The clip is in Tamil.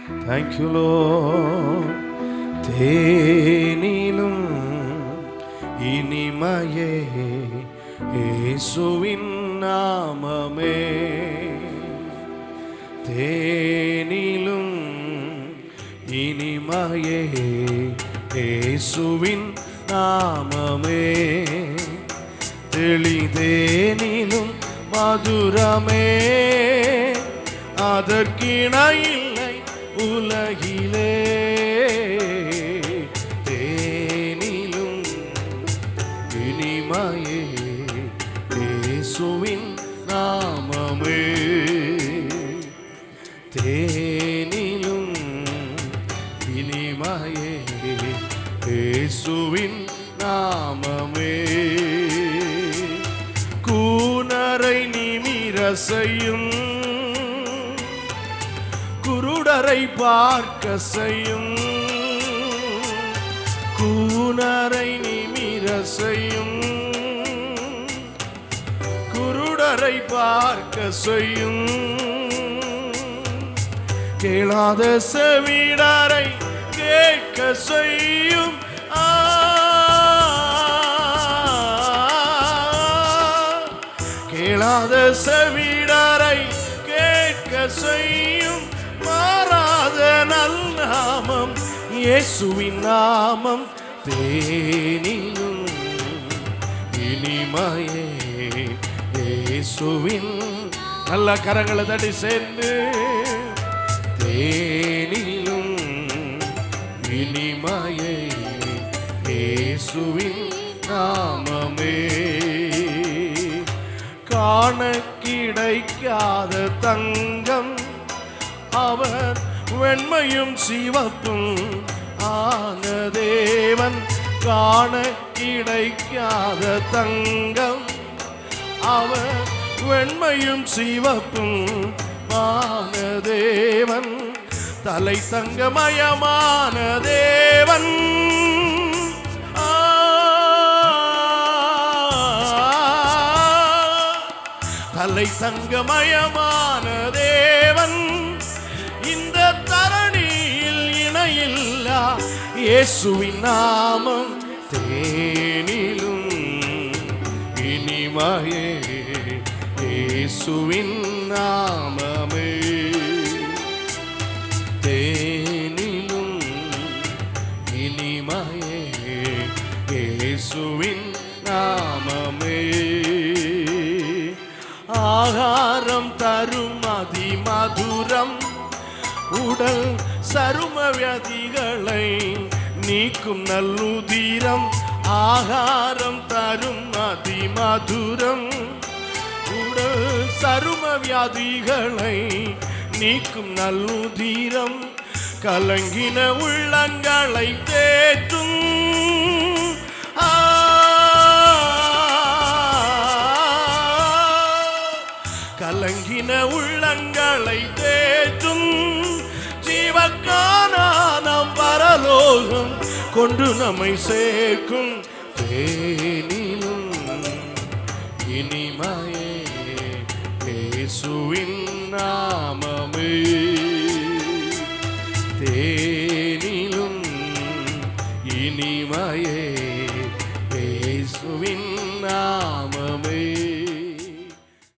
Thank you, Lord. தேனிலும் இனிமையே இயேசுவின் நாமமே. தேனிலும் இனிமையே இயேசுவின் நாமமே. தெளிதேனிலும் மதுரமே, அதற்கிணையில்லை உலகிலே. தேனிலும் இனிமையே இயேசுவின் நாமமே. தேனிலும் இனிமையே இயேசுவின் நாமமே. கூனரை நிமிர செய்யும், குருடரை பார்க்க செய்யும். கூனரை நிமிர செய்யும், குருடரை பார்க்க செய்யும். கேளாத செவிடரை கேட்க செய்யும். கேளாத செவிடரை கேட்க செய்யும். மாறாத நல்நாமம் இயேசுவின் நாமம். தேனிலும் இனிமையே இயேசுவின். நல்ல கரங்களை தட்டி சேர்ந்து. தேனிலும் இனிமையே இயேசுவின் நாமமே. காண கிடைக்காத தங்கம் அவர், வெண்மையும் சிவப்பும் ஆன தேவன். காண கிடைக்காத தங்கம் அவர், வெண்மையும் சிவப்பும் ஆன தேவன். தலை தங்கமயமான தேவன். தலை தங்கமயமான தேவன். இந்த தரணியில் இணையில்லா இயேசுவின் நாமம். தேனிலும் இனிமையே இயேசுவின் நாமமே. தேனிலும் இனிமையே இயேசுவின் நாமமே. ஆகாரம் தரும் அதிமதுரம், உடல் சரும வியாதிகளை நீக்கும் நல்லுதிரம். ஆகாரம் தரும் அதிமதுரம், உடல் சரும வியாதிகளை நீக்கும் நல்லுதிரம். கலங்கின உள்ளங்களை தேற்றும். கலங்கின உள்ளங்களை தேற்றும். ஜீவக்கானாம் பரலோகம் கொண்டு நம்மை சேர்க்கும். தேனிலும் இனிமையே இயேசுவின் நாமமே.